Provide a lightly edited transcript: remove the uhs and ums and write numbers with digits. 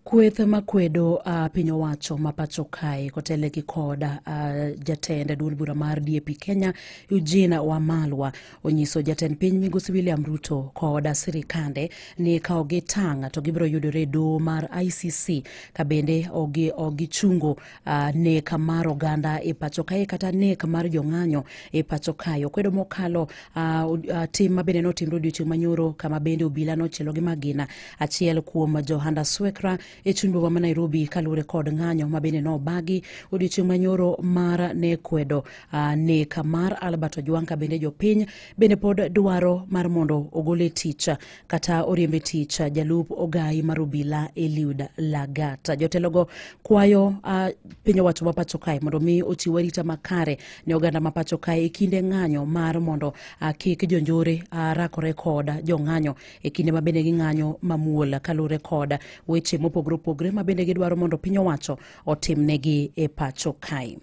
Kweth makwedo piny owacho ma pacho kae kotele gi koda jatend duond bura mar DAP Kenya Eugene Wamalwa onyiso jatend piny Migosi William Ruto koda sirikande ni kao gi tang' to gibiro yudore do mar ICC ka bende ogichungo nek mar oganda e pacho kae kata nek mar jong'anyo e pacho kae. Okwedo mokalo tim mabende notimre odiochieng' manyoro kama bende obila nochielo gi magina achiel kuom Johanda Swekra e chuny boma ma Nairobi kalure kod ng'anyo mabende no bagi odiochieng' manyoro mar ne kwedo nek mar Albert Ojwang ka bende jopiny bende pod dwaro mar mondo ogole tich kata oriembe tich jalup ogai mar obila Eliud Lagat. Jotelogo kwayo piny owacho ma pacho kae mondo mi ochiw arita makare ne oganda ma pacho kae e kinde ng'anyo mar mondo kik jonjore rakore kod jong'anyo e kinde ma bende gi ng'anyo mamuol kalure kod weche mopogore ma bende gidwaro mondo piny owacho otimnegi e pacho kae.